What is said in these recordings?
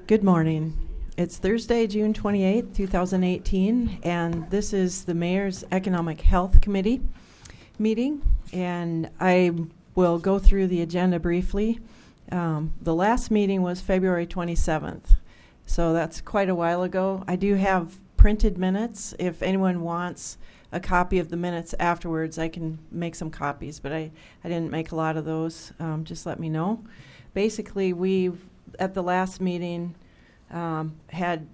Good morning. It's Thursday, June 28th, 2018, and this is the Mayor's Economic Health Committee meeting, and I will go through the agenda briefly. The last meeting was February 27th, so that's quite a while ago. I do have printed minutes. If anyone wants a copy of the minutes afterwards, I can make some copies, but I didn't make a lot of those. Just let me know. Basically, we at the last meeting had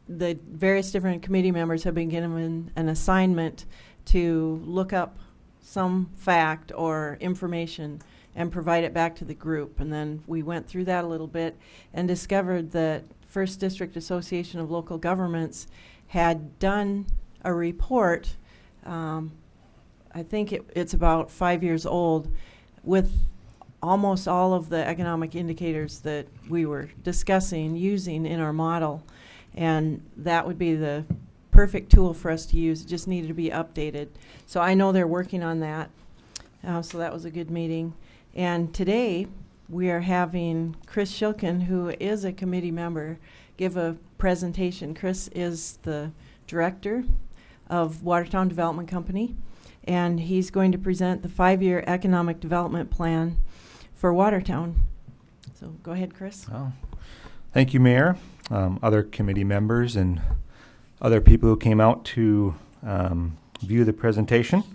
the various different committee members have been given an assignment to look up some fact or information and provide it back to the group. And then we went through that a little bit and discovered that First District Association of Local Governments had done a report, I think it's about 5 years old, with almost all of the economic indicators that we were discussing using in our model, and that would be the perfect tool for us to use. It just needed to be updated. So I know they're working on that, so that was a good meeting. And today we are having Chris Shilkin, who is a committee member, give a presentation. Chris is the director of Watertown Development Company, and he's going to present the 5-year economic development plan for Watertown. So go ahead, Chris. Oh, thank you, Mayor, other committee members, and other people who came out to view the presentation.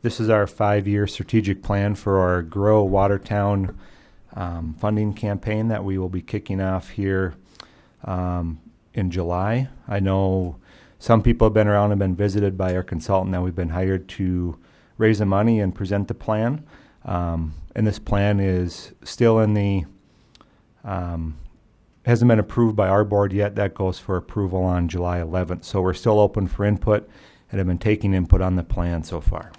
This is our 5-year strategic plan for our Grow Watertown funding campaign that we will be kicking off here in July. I know some people have been around and been visited by our consultant that we've been hired to raise the money and present the plan. And this plan is still in the, hasn't been approved by our board yet. That goes for approval on July 11th. So we're still open for input and have been taking input on the plan so far.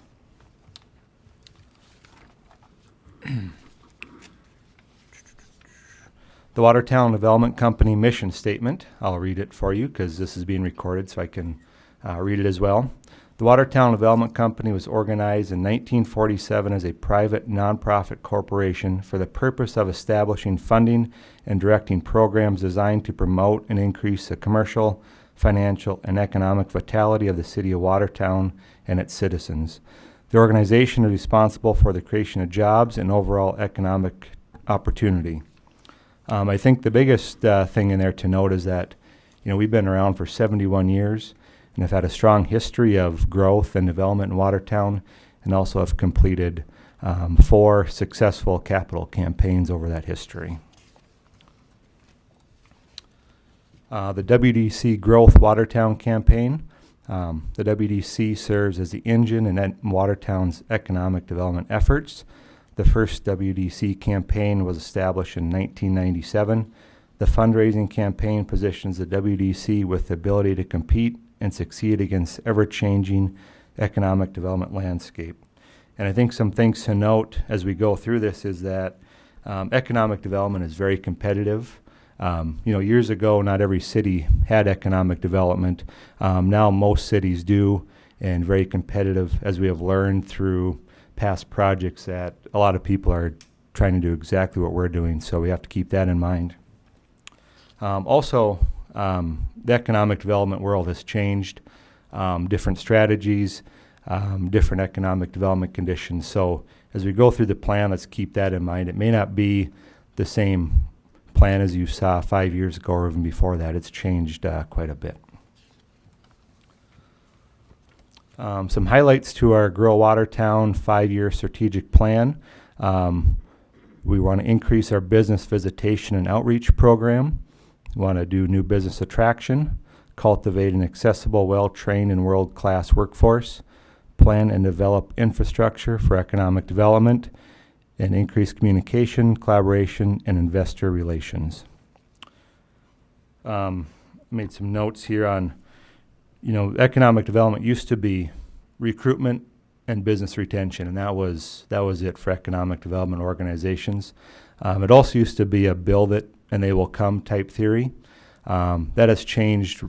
The Watertown Development Company mission statement. I'll read it for you because this is being recorded so I can read it as well. The Watertown Development Company was organized in 1947 as a private nonprofit corporation for the purpose of establishing funding and directing programs designed to promote and increase the commercial, financial, and economic vitality of the city of Watertown and its citizens. The organization is responsible for the creation of jobs and overall economic opportunity. I think the biggest thing in there to note is that, we've been around for 71 years and have had a strong history of growth and development in Watertown, and also have completed 4 successful capital campaigns over that history. The WDC Growth Watertown campaign. The WDC serves as the engine in Watertown's economic development efforts. The first WDC campaign was established in 1997. The fundraising campaign positions the WDC with the ability to compete and succeed against ever-changing economic development landscape. And I think some things to note as we go through this is that economic development is very competitive. Years ago, not every city had economic development. Now most cities do, and very competitive, as we have learned through past projects that a lot of people are trying to do exactly what we're doing, so we have to keep that in mind. The economic development world has changed, different strategies, different economic development conditions. So as we go through the plan, let's keep that in mind. It may not be the same plan as you saw 5 years ago or even before that. It's changed quite a bit. Some highlights to our Grow Watertown 5-year strategic plan. We want to increase our business visitation and outreach program. We want to do new business attraction, cultivate an accessible, well-trained, and world-class workforce, plan and develop infrastructure for economic development, and increase communication, collaboration, and investor relations. Made some notes here on, economic development used to be recruitment and business retention, and that was it for economic development organizations. It also used to be a build it and they will come type theory. That has changed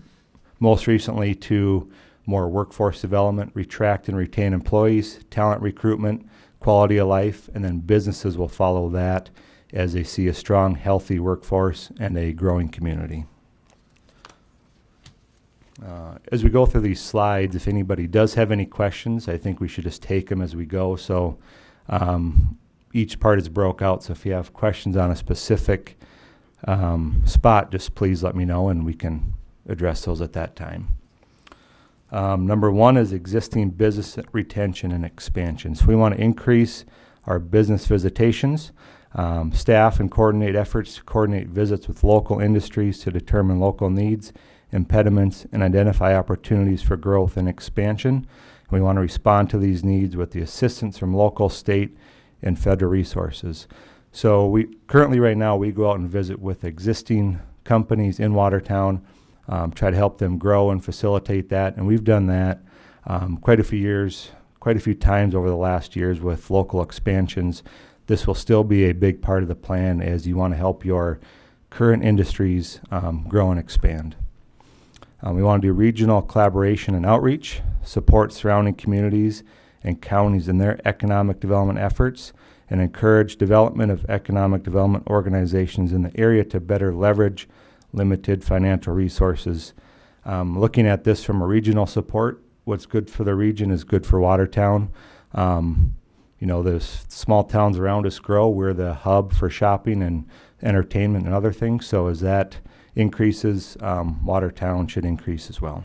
most recently to more workforce development, attract and retain employees, talent recruitment, quality of life, and then businesses will follow that as they see a strong, healthy workforce and a growing community. As we go through these slides, if anybody does have any questions, I think we should just take them as we go. So each part is broke out, so if you have questions on a specific spot, just please let me know and we can address those at that time. Number one is existing business retention and expansion. So we want to increase our business visitations, staff and coordinate efforts to coordinate visits with local industries to determine local needs, impediments, and identify opportunities for growth and expansion. We want to respond to these needs with the assistance from local, state, and federal resources. So we currently right now we go out and visit with existing companies in Watertown, try to help them grow and facilitate that. And we've done that quite a few times over the last years with local expansions. This will still be a big part of the plan as you want to help your current industries grow and expand. We want to do regional collaboration and outreach, support surrounding communities and counties in their economic development efforts, and encourage development of economic development organizations in the area to better leverage limited financial resources. Looking at this from a regional support, what's good for the region is good for Watertown. The small towns around us grow. We're the hub for shopping and entertainment and other things. So as that increases, Watertown should increase as well.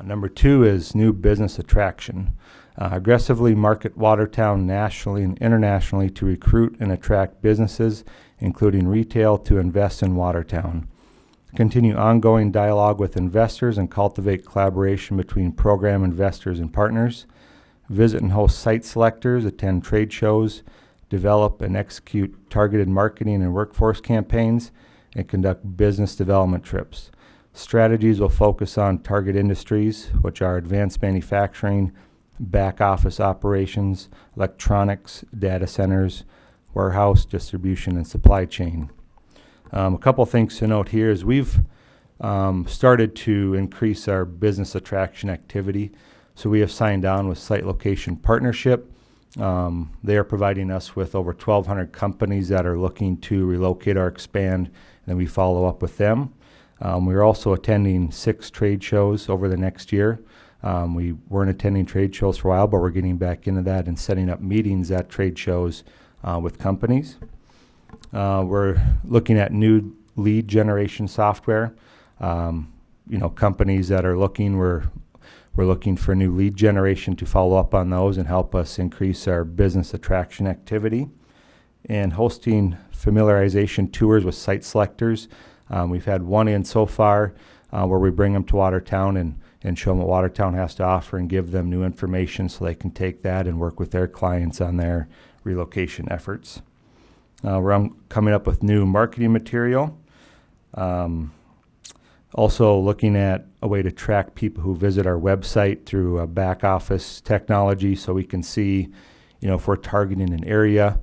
Number two is new business attraction. Aggressively market Watertown nationally and internationally to recruit and attract businesses, including retail, to invest in Watertown. Continue ongoing dialogue with investors and cultivate collaboration between program investors and partners. Visit and host site selectors, attend trade shows, develop and execute targeted marketing and workforce campaigns, and conduct business development trips. Strategies will focus on target industries, which are advanced manufacturing, back office operations, electronics, data centers, warehouse, distribution, and supply chain. A couple things to note here is we've started to increase our business attraction activity. So we have signed on with Site Location Partnership. They are providing us with over 1,200 companies that are looking to relocate or expand, and then we follow up with them. We're also attending 6 trade shows over the next year. We weren't attending trade shows for a while, but we're getting back into that and setting up meetings at trade shows with companies. We're looking at new lead generation software. Companies that are looking, we're looking for new lead generation to follow up on those and help us increase our business attraction activity. And hosting familiarization tours with site selectors. We've had one in so far where we bring them to Watertown and show them what Watertown has to offer and give them new information so they can take that and work with their clients on their relocation efforts. We're coming up with new marketing material. Also looking at a way to track people who visit our website through a back office technology so we can see, if we're targeting an area,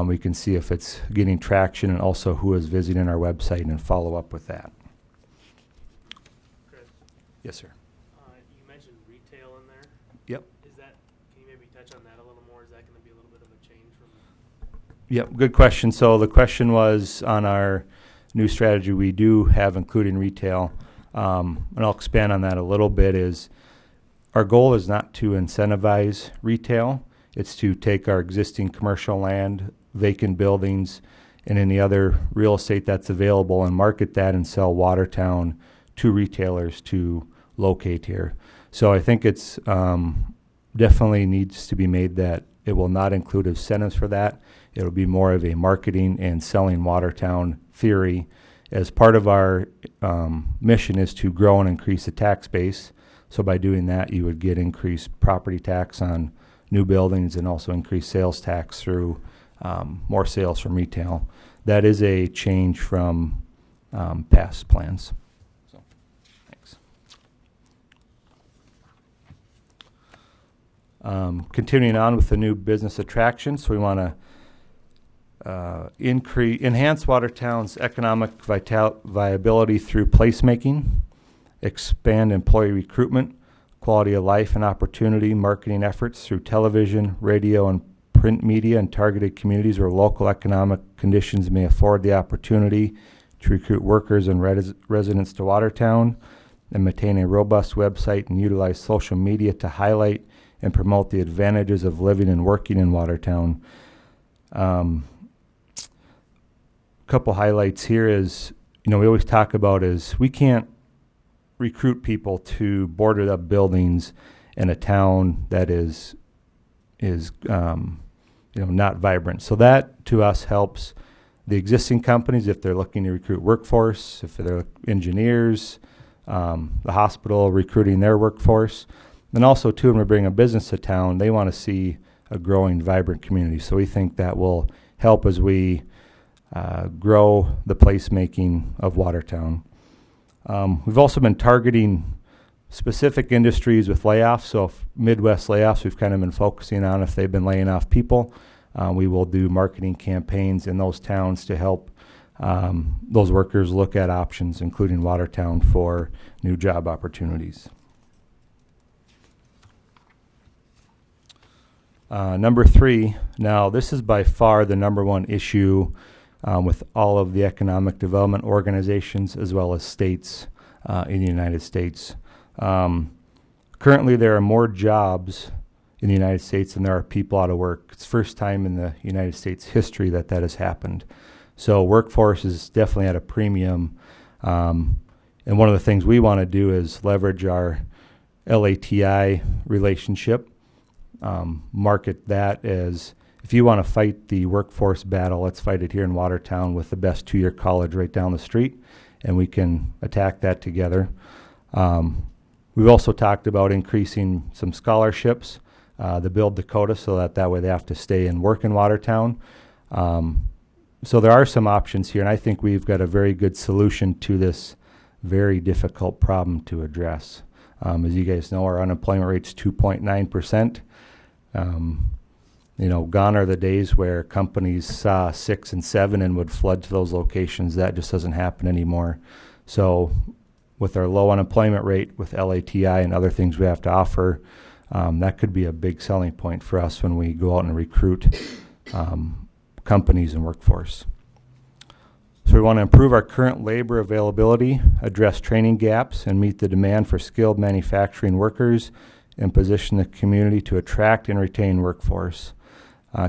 we can see if it's getting traction and also who is visiting our website and follow up with that. Chris? Yes, sir. You mentioned retail in there. Yep. Can you maybe touch on that a little more? Is that going to be a little bit of a change from? Yep, good question. So the question was on our new strategy we do have including retail, and I'll expand on that a little bit, is our goal is not to incentivize retail. It's to take our existing commercial land, vacant buildings, and any other real estate that's available and market that and sell Watertown to retailers to locate here. So I think it's definitely needs to be made that it will not include incentives for that. It'll be more of a marketing and selling Watertown theory. As part of our mission is to grow and increase the tax base. So by doing that, you would get increased property tax on new buildings and also increased sales tax through more sales from retail. That is a change from past plans. So, thanks. Continuing on with the new business attractions, so we want to enhance Watertown's economic viability through placemaking, expand employee recruitment, quality of life and opportunity marketing efforts through television, radio, and print media in targeted communities where local economic conditions may afford the opportunity to recruit workers and residents to Watertown, and maintain a robust website and utilize social media to highlight and promote the advantages of living and working in Watertown. Couple highlights here is, we always talk about is we can't recruit people to boarded up buildings in a town that is not vibrant. So that to us helps the existing companies if they're looking to recruit workforce, if they're engineers, the hospital recruiting their workforce. And also too, when we bring a business to town, they want to see a growing, vibrant community. So we think that will help as we grow the placemaking of Watertown. We've also been targeting specific industries with layoffs. So if Midwest layoffs, we've kind of been focusing on if they've been laying off people. We will do marketing campaigns in those towns to help those workers look at options, including Watertown, for new job opportunities. Number 3, now this is by far the number one issue with all of the economic development organizations as well as states in the United States. Currently, there are more jobs in the United States than there are people out of work. It's the first time in the United States history that has happened. So workforce is definitely at a premium. And one of the things we want to do is leverage our LATI relationship, market that as, if you want to fight the workforce battle, let's fight it here in Watertown with the best 2-year college right down the street, and we can attack that together. We've also talked about increasing some scholarships, the Build Dakota, so that way they have to stay and work in Watertown. So there are some options here, and I think we've got a very good solution to this very difficult problem to address. As you guys know, our unemployment rate's 2.9%. Gone are the days where companies saw 6 and 7 and would flood to those locations. That just doesn't happen anymore. So with our low unemployment rate, with LATI and other things we have to offer, that could be a big selling point for us when we go out and recruit companies and workforce. So we want to improve our current labor availability, address training gaps, and meet the demand for skilled manufacturing workers, and position the community to attract and retain workforce.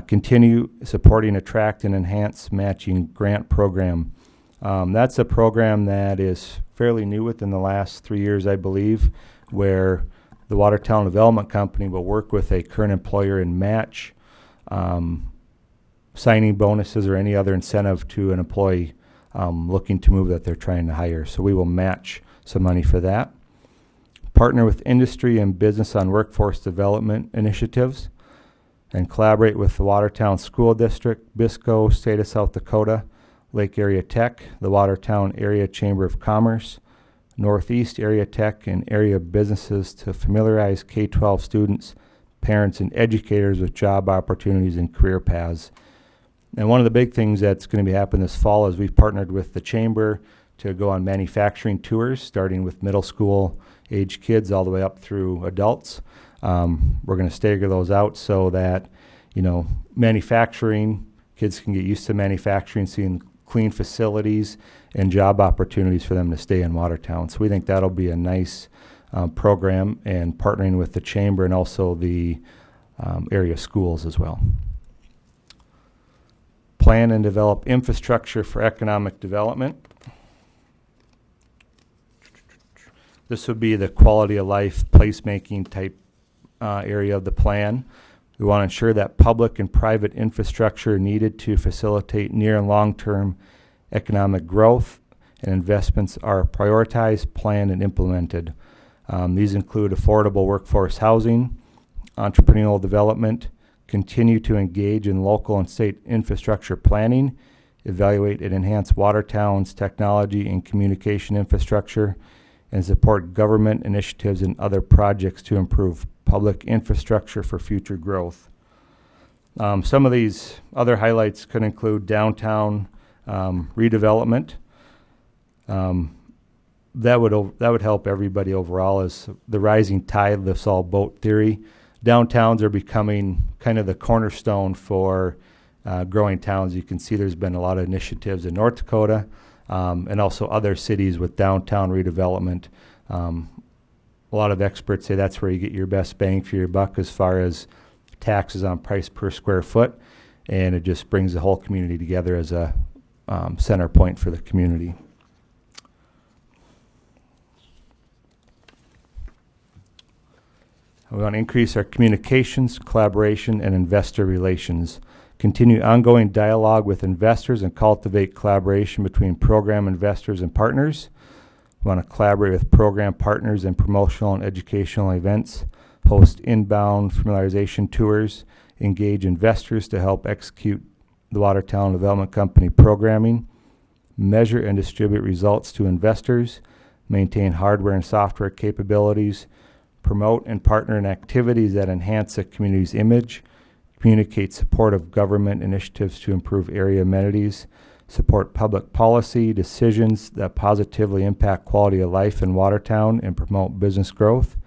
Continue supporting Attract and Enhance Matching Grant Program. That's a program that is fairly new within the last 3 years, I believe, where the Watertown Development Company will work with a current employer and match signing bonuses or any other incentive to an employee looking to move that they're trying to hire. So we will match some money for that. Partner with industry and business on workforce development initiatives, and collaborate with the Watertown School District, BISCO, State of South Dakota, Lake Area Tech, the Watertown Area Chamber of Commerce, Northeast Area Tech, and area businesses to familiarize K-12 students, parents, and educators with job opportunities and career paths. And one of the big things that's going to be happening this fall is we've partnered with the Chamber to go on manufacturing tours, starting with middle school age kids all the way up through adults. We're going to stagger those out so that, manufacturing, kids can get used to manufacturing, seeing clean facilities and job opportunities for them to stay in Watertown. So we think that'll be a nice program, and partnering with the Chamber and also the area schools as well. Plan and develop infrastructure for economic development. This would be the quality of life placemaking type area of the plan. We want to ensure that public and private infrastructure needed to facilitate near and long-term economic growth and investments are prioritized, planned, and implemented. These include affordable workforce housing, entrepreneurial development, continue to engage in local and state infrastructure planning, evaluate and enhance Watertown's technology and communication infrastructure, and support government initiatives and other projects to improve public infrastructure for future growth. Some of these other highlights could include downtown redevelopment. That would help everybody overall, as the rising tide lifts all boat theory. downtowns are becoming kind of the cornerstone for growing towns. You can see there's been a lot of initiatives in North Dakota and also other cities with downtown redevelopment. A lot of experts say that's where you get your best bang for your buck as far as taxes on price per square foot, and it just brings the whole community together as a center point for the community. We want to increase our communications, collaboration, and investor relations. Continue ongoing dialogue with investors and cultivate collaboration between program investors and partners. We want to collaborate with program partners in promotional and educational events, host inbound familiarization tours, engage investors to help execute the Watertown Development Company programming, measure and distribute results to investors, maintain hardware and software capabilities, promote and partner in activities that enhance a community's image, communicate support of government initiatives to improve area amenities, support public policy decisions that positively impact quality of life in Watertown and promote business growth,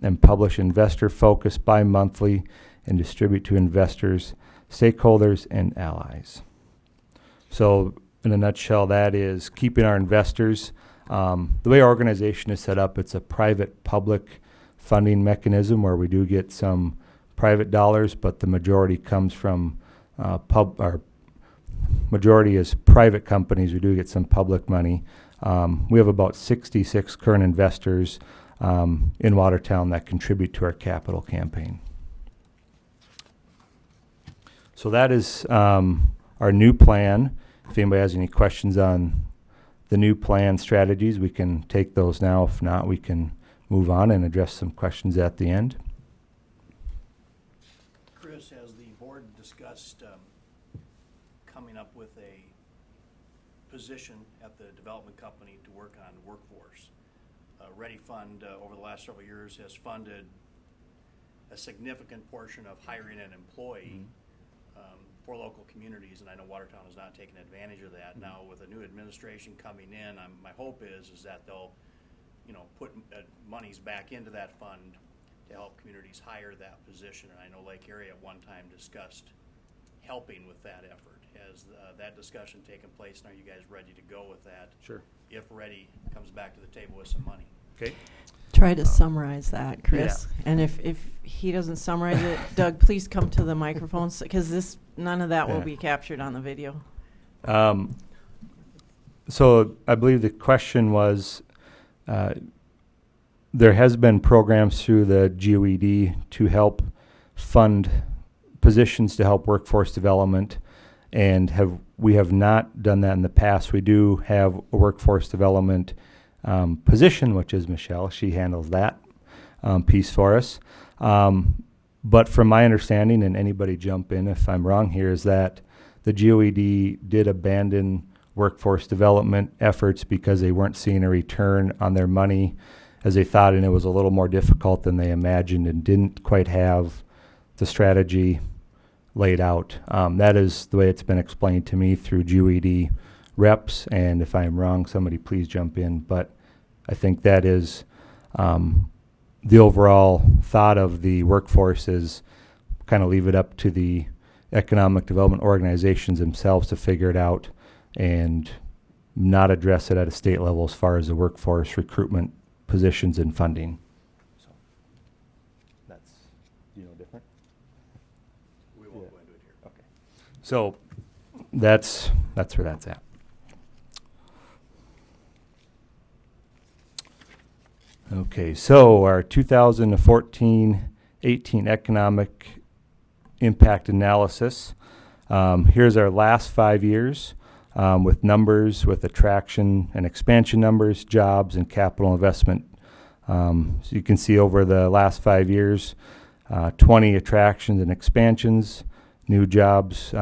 and publish investor-focused bi-monthly and distribute to investors, stakeholders, and allies. So in a nutshell, that is keeping our investors. The way our organization is set up, it's a private-public funding mechanism where we do get some private dollars, but the majority comes from majority is private companies. We do get some public money. We have about 66 current investors in Watertown that contribute to our capital campaign. So that is our new plan. If anybody has any questions on the new plan strategies, we can take those now. If not, we can move on and address some questions at the end. Chris, has the board discussed coming up with a position at the development company to work on workforce? Ready Fund over the last several years has funded a significant portion of hiring an employee for local communities, and I know Watertown has not taken advantage of that. Now, with a new administration coming in, my hope is that they'll, put monies back into that fund to help communities hire that position. And I know Lake Area at one time discussed helping with that effort. Has that discussion taken place, and are you guys ready to go with that? Sure. If ready, comes back to the table with some money. Okay. Try to summarize that, Chris. Yeah. And if he doesn't summarize it, Doug, please come to the microphone because none of that will be captured on the video. So I believe the question was, there has been programs through the GOED to help fund positions to help workforce development, and we have not done that in the past. We do have a workforce development position, which is Michelle. She handles that piece for us. But from my understanding, and anybody jump in if I'm wrong here, is that the GOED did abandon workforce development efforts because they weren't seeing a return on their money as they thought, and it was a little more difficult than they imagined and didn't quite have the strategy laid out. That is the way it's been explained to me through GOED reps, and if I'm wrong, somebody please jump in. But I think that is the overall thought of the workforce is kind of leave it up to the economic development organizations themselves to figure it out and not address it at a state level as far as the workforce recruitment positions and funding. So that's, different? We won't go into it here. Okay. So that's where that's at. Okay, so our 2014-18 economic impact analysis. Here's our last 5 years with numbers, with attraction and expansion numbers, jobs, and capital investment. So you can see over the last 5 years, 20 attractions and expansions, new jobs,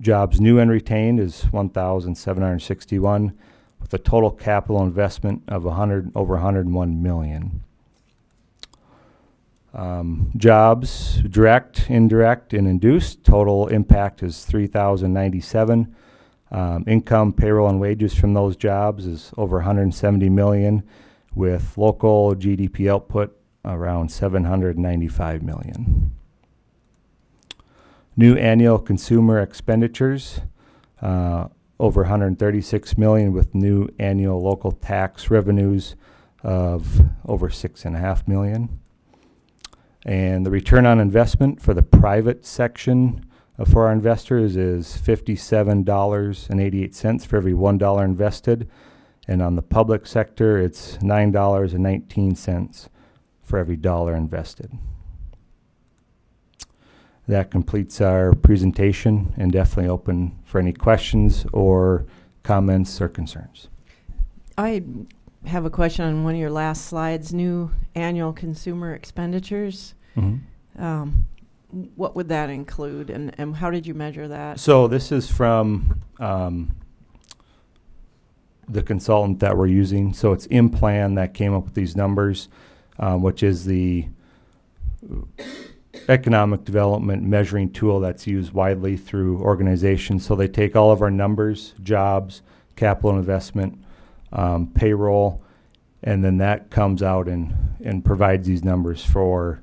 jobs new and retained is 1,761, with a total capital investment of over 101 million. Jobs, direct, indirect, and induced, total impact is 3,097. Income, payroll, and wages from those jobs is over 170 million, with local GDP output around $795 million. New annual consumer expenditures, over $136 million, with new annual local tax revenues of over $6.5 million. And the return on investment for the private section for our investors is $57.88 for every $1 invested. And on the public sector, it's $9.19 for every dollar invested. That completes our presentation, and definitely open for any questions or comments or concerns. I have a question on one of your last slides, new annual consumer expenditures. Mm-hmm. What would that include, and how did you measure that? So this is from the consultant that we're using. So it's InPlan that came up with these numbers, which is the economic development measuring tool that's used widely through organizations. So they take all of our numbers, jobs, capital investment, payroll, and then that comes out and provides these numbers for,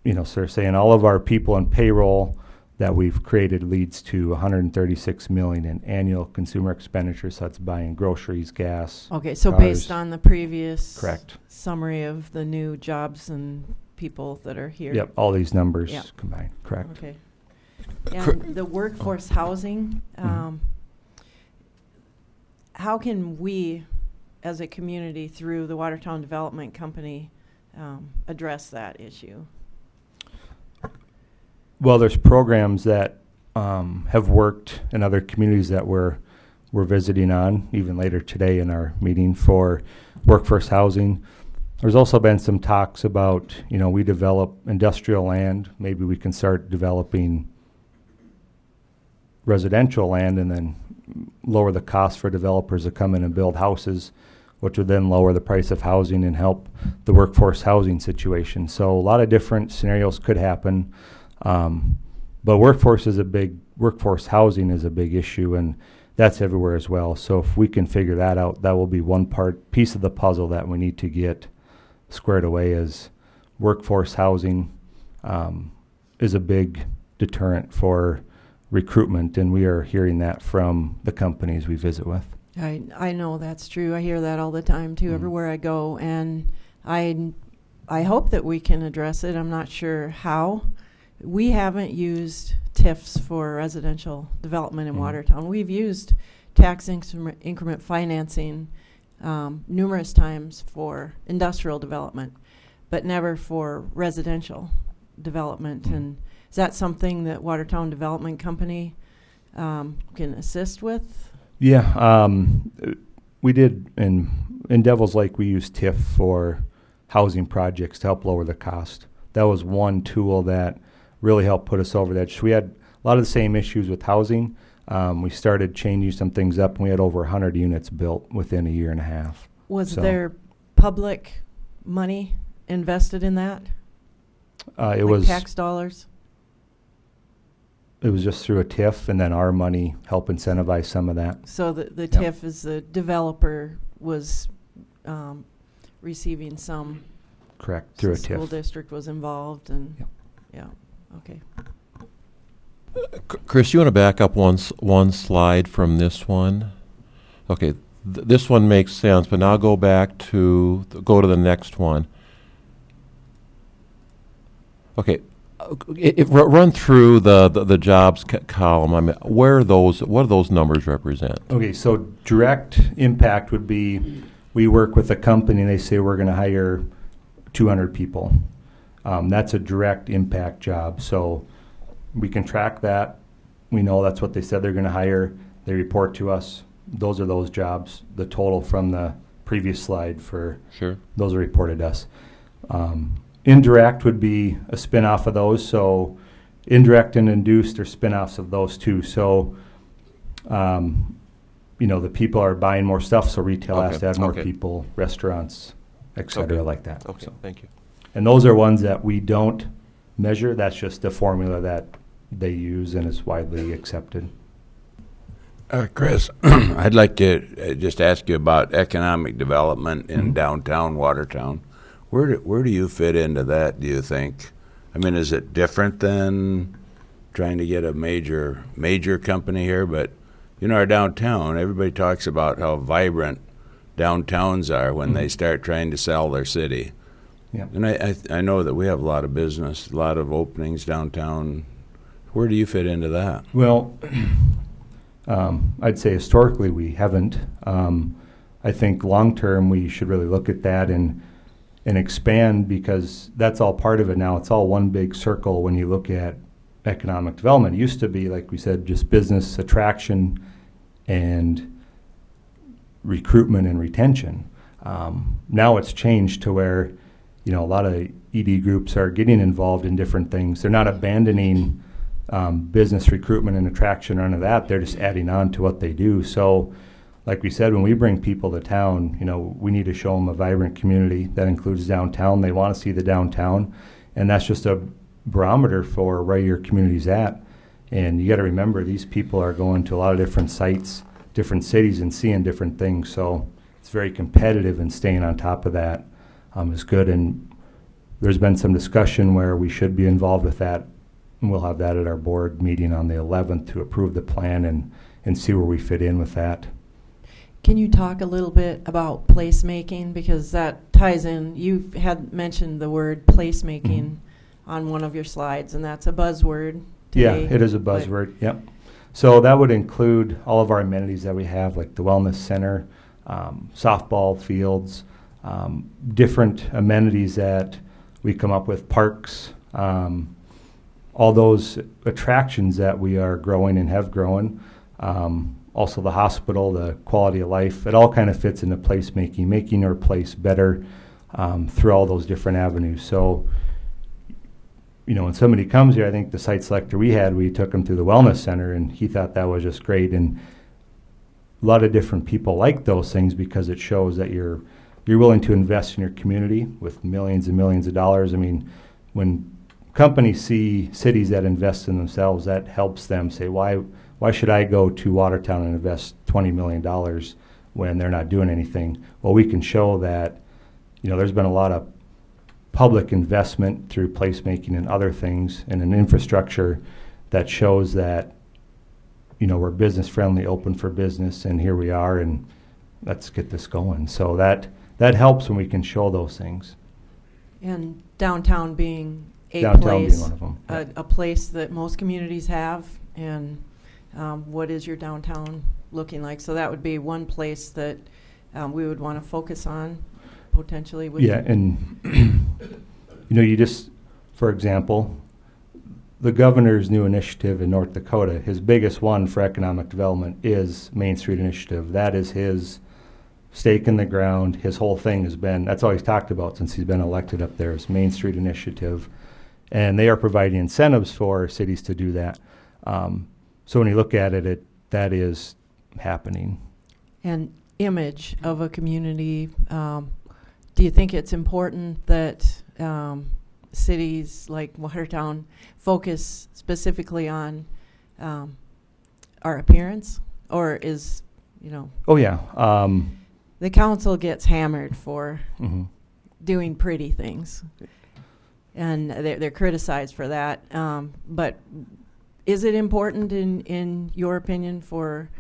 so they're saying all of our people in payroll that we've created leads to $136 million in annual consumer expenditures. So that's buying groceries, gas. Okay, so cars. based on the previous Correct. summary of the new jobs and people that are here. Yep, all these numbers Yep. combined. Correct. Okay. And the workforce housing, how can we, as a community, through the Watertown Development Company, address that issue? Well, there's programs that have worked in other communities that we're visiting on, even later today in our meeting, for workforce housing. There's also been some talks about, we develop industrial land. Maybe we can start developing residential land and then lower the cost for developers to come in and build houses, which would then lower the price of housing and help the workforce housing situation. So a lot of different scenarios could happen. But workforce housing is a big issue, and that's everywhere as well. So if we can figure that out, that will be one piece of the puzzle that we need to get squared away. As workforce housing is a big deterrent for recruitment, and we are hearing that from the companies we visit with. I know that's true. I hear that all the time too, everywhere I go, and I hope that we can address it. I'm not sure how. We haven't used TIFs for residential development in Watertown. We've used tax increment financing numerous times for industrial development, but never for residential development. And is that something that Watertown Development Company can assist with? Yeah, we did in Devil's Lake. We used TIF for housing projects to help lower the cost. That was one tool that really helped put us over the edge. So we had a lot of the same issues with housing. We started changing some things up, and we had over 100 units built within a year and a half. Was there public money invested in that? It was tax dollars? It was just through a TIF, and then our money helped incentivize some of that. So the TIF is the developer was receiving some. Correct, through a TIF. School district was involved, and okay. Chris, you want to back up one slide from this one? Okay, this one makes sense, but now go to the next one. Okay, run through the jobs column. I mean, what do those numbers represent? Okay, so direct impact would be we work with a company and they say we're going to hire 200 people. That's a direct impact job. So we can track that. We know that's what they said they're going to hire. They report to us. Those are those jobs. The total from the previous slide for those are reported to us. Indirect would be a spin-off of those. So indirect and induced are spin-offs of those two. So, the people are buying more stuff, so retail has to add more people, restaurants, et cetera, like that. Okay, thank you. And those are ones that we don't measure. That's just a formula that they use and is widely accepted. Chris, I'd like to just ask you about economic development in downtown Watertown. Where do you fit into that, do you think? I mean, is it different than trying to get a major company here? But, you know, our downtown, everybody talks about how vibrant downtowns are when they start trying to sell their city. Yeah. And I know that we have a lot of business, a lot of openings downtown. Where do you fit into that? Well, I'd say historically we haven't. I think long term we should really look at that and expand, because that's all part of it now. It's all one big circle when you look at economic development. It used to be, like we said, just business attraction and recruitment and retention. Now it's changed to where, you know, a lot of ED groups are getting involved in different things. They're not abandoning business recruitment and attraction or none of that. They're just adding on to what they do. So, like we said, when we bring people to town, you know, we need to show them a vibrant community that includes downtown. They want to see the downtown, and that's just a barometer for where your community's at. And you got to remember, these people are going to a lot of different sites, different cities, and seeing different things. So it's very competitive, and staying on top of that is good. And there's been some discussion where we should be involved with that, and we'll have that at our board meeting on the 11th to approve the plan and see where we fit in with that. Can you talk a little bit about placemaking, because that ties in? You had mentioned the word placemaking on one of your slides, and that's a buzzword today. Yeah, it is a buzzword. Yep. So that would include all of our amenities that we have, like the wellness center, softball fields, different amenities that we come up with, parks, all those attractions that we are growing and have grown. Also the hospital, the quality of life, it all kind of fits into placemaking, making our place better through all those different avenues. So, you know, when somebody comes here, I think the site selector we took them through the wellness center, and he thought that was just great. And a lot of different people like those things, because it shows that you're willing to invest in your community with millions and millions of dollars. I mean, when companies see cities that invest in themselves, that helps them say, why should I go to Watertown and invest $20 million when they're not doing anything? Well, we can show that, you know, there's been a lot of public investment through placemaking and other things, and an infrastructure that shows that, you know, we're business friendly, open for business, and here we are, and let's get this going. So that helps when we can show those things. And downtown being Downtown place, being one of them. a place that most communities have, and what is your downtown looking like? So that would be one place that we would want to focus on potentially. Yeah, and you know, you just, for example, the governor's new initiative in North Dakota, his biggest one for economic development is Main Street Initiative. That is his stake in the ground. His whole thing has been, that's all he's talked about since he's been elected up there, is Main Street Initiative. And they are providing incentives for cities to do that. So when you look at it, that is happening. And image of a community, do you think it's important that cities like Watertown focus specifically on our appearance? Or is, you know... Oh, yeah. The council gets hammered for doing pretty things. And they're criticized for that. But is it important in your opinion for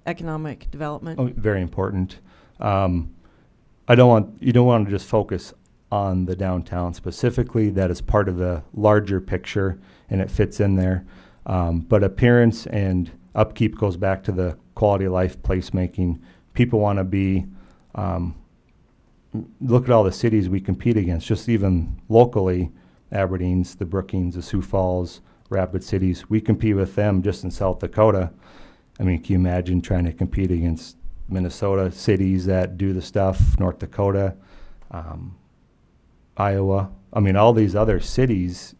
economic development? Oh, very important. You don't want to just focus on the downtown specifically. That is part of the larger picture, and it fits in there. But appearance and upkeep goes back to the quality of life placemaking. People want to be, look at all the cities we compete against, just even locally, Aberdeen's, the Brookings, the Sioux Falls, Rapid Cities. We compete with them just in South Dakota. I mean, can you imagine trying to compete against Minnesota cities that do the stuff, North Dakota, Iowa? I mean, all these other cities,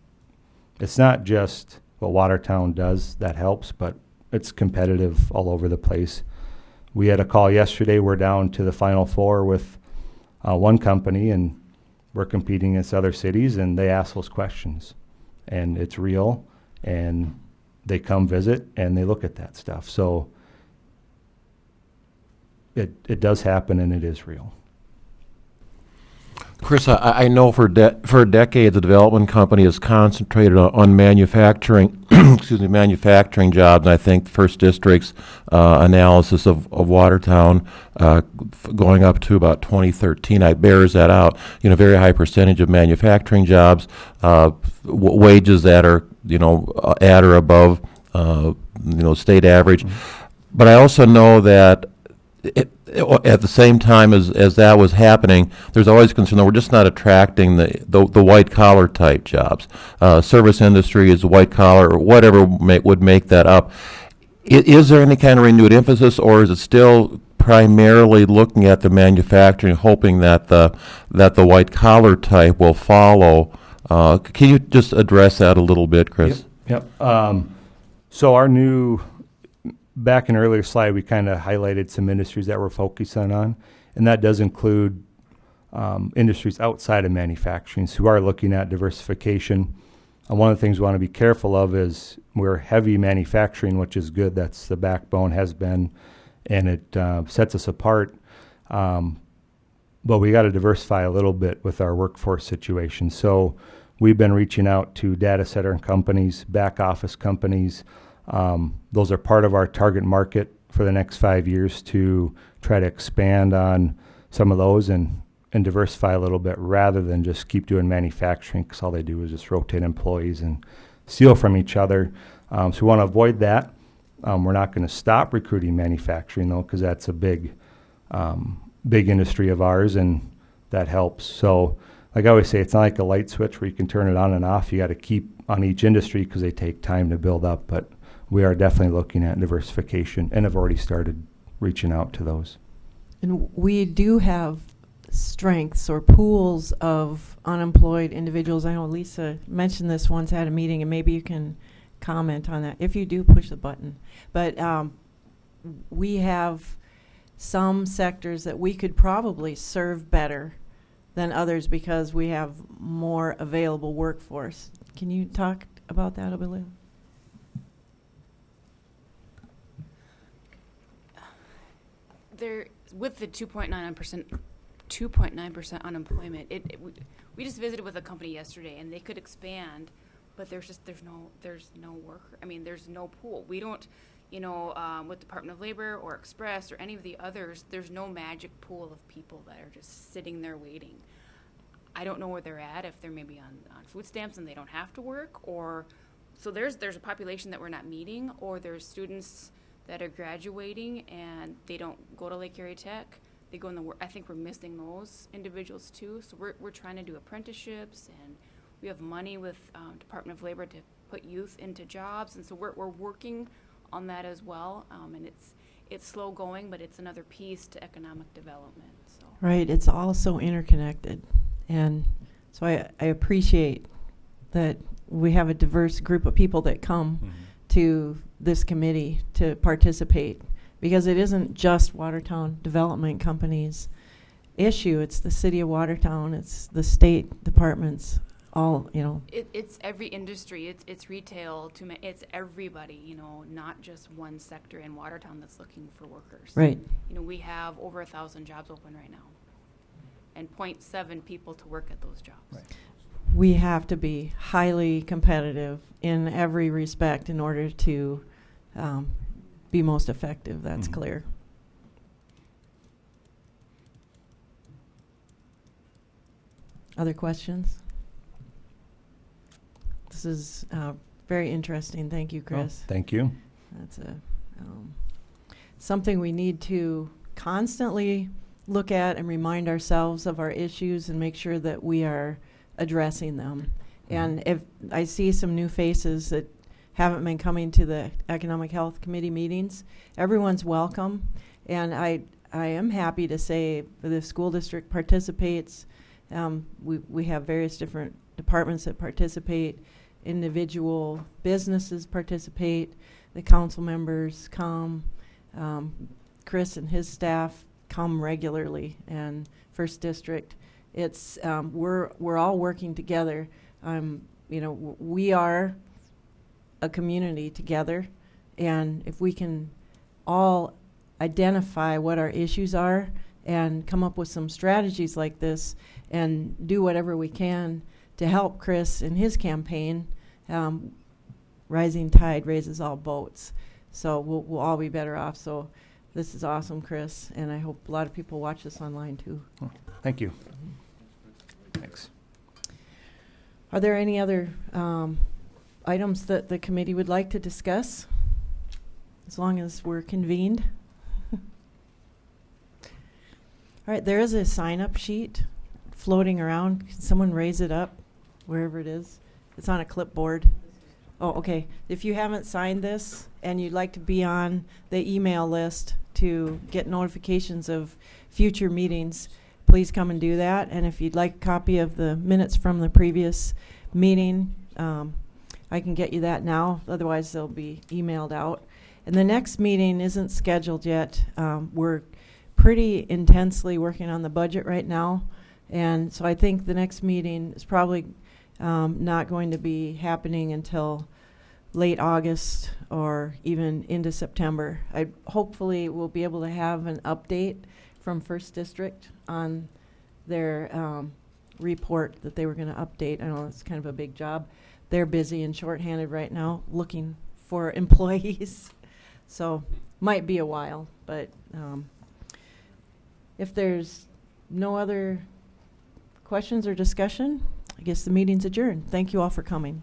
it's not just what Watertown does that helps, but it's competitive all over the place. We had a call yesterday. We're down to the Final Four with one company, and we're competing against other cities, and they ask those questions. And it's real, and they come visit, and they look at that stuff. So it does happen, and it is real. Chris, I know for decades the development company has concentrated on manufacturing, excuse me, manufacturing jobs. And I think First District's analysis of Watertown going up to about 2013, bears that out. You know, very high percentage of manufacturing jobs, wages that are at or above state average. But I also know that at the same time as that was happening, there's always concern that we're just not attracting the white collar type jobs. Service industry is white collar or whatever would make that up. Is there any kind of renewed emphasis, or is it still primarily looking at the manufacturing, hoping that the white collar type will follow? Can you just address that a little bit, Chris? Yep. So our new, back in an earlier slide, we kind of highlighted some industries that we're focusing on, and that does include industries outside of manufacturing. So we are looking at diversification. One of the things we want to be careful of is we're heavy manufacturing, which is good. That's the backbone, has been, and it sets us apart. But we got to diversify a little bit with our workforce situation. So we've been reaching out to data center companies, back office companies. Those are part of our target market for the next 5 years to try to expand on some of those and diversify a little bit rather than just keep doing manufacturing, because all they do is just rotate employees and steal from each other. So we want to avoid that. We're not going to stop recruiting manufacturing, though, because that's a big industry of ours, and that helps. So like I always say, it's not like a light switch where you can turn it on and off. You got to keep on each industry because they take time to build up. But we are definitely looking at diversification and have already started reaching out to those. And we do have strengths or pools of unemployed individuals. I know Lisa mentioned this once at a meeting, and maybe you can comment on that. If you do, push the button. But we have some sectors that we could probably serve better than others because we have more available workforce. Can you talk about that a bit? There, with the 2.9% unemployment, we just visited with a company yesterday, and they could expand, but there's no worker. I mean, there's no pool. We don't, with Department of Labor or Express or any of the others, there's no magic pool of people that are just sitting there waiting. I don't know where they're at, if they're maybe on food stamps and they don't have to work, or so there's a population that we're not meeting, or there's students that are graduating and they don't go to Lake Erie Tech. They go in the work. I think we're missing those individuals too. So we're trying to do apprenticeships, and we have money with Department of Labor to put youth into jobs, and so we're working on that as well. And it's slow going, but it's another piece to economic development. So. Right, it's all so interconnected, and so I appreciate that we have a diverse group of people that come to this committee to participate, because it isn't just Watertown Development Company's issue. It's the city of Watertown. It's the state departments. All It's every industry. It's retail. It's everybody. Not just one sector in Watertown that's looking for workers. Right. We have over 1,000 jobs open right now, and 0.7 people to work at those jobs. Right. We have to be highly competitive in every respect in order to be most effective. That's clear. Other questions? This is very interesting. Thank you, Chris. Oh, thank you. That's something we need to constantly look at and remind ourselves of our issues and make sure that we are addressing them. And if I see some new faces that haven't been coming to the Economic Health Committee meetings, everyone's welcome. And I am happy to say the school district participates. We have various different departments that participate. Individual businesses participate. The council members come. Chris and his staff come regularly, and First District. It's we're all working together. We are a community together, and if we can all identify what our issues are and come up with some strategies like this and do whatever we can to help Chris in his campaign. Rising tide raises all boats. So we'll all be better off. So this is awesome, Chris, and I hope a lot of people watch this online too. Oh, thank you. Thanks. Are there any other items that the committee would like to discuss? As long as we're convened. All right, there is a sign-up sheet floating around. Can someone raise it up, wherever it is? It's on a clipboard. Oh, okay. If you haven't signed this and you'd like to be on the email list to get notifications of future meetings, please come and do that. And if you'd like a copy of the minutes from the previous meeting, I can get you that now. Otherwise, they'll be emailed out. And the next meeting isn't scheduled yet. We're pretty intensely working on the budget right now. And so I think the next meeting is probably not going to be happening until late August or even into September. Hopefully we'll be able to have an update from First District on their report that they were going to update. I know it's kind of a big job. They're busy and shorthanded right now looking for employees. So might be a while, but if there's no other questions or discussion, I guess the meeting's adjourned. Thank you all for coming.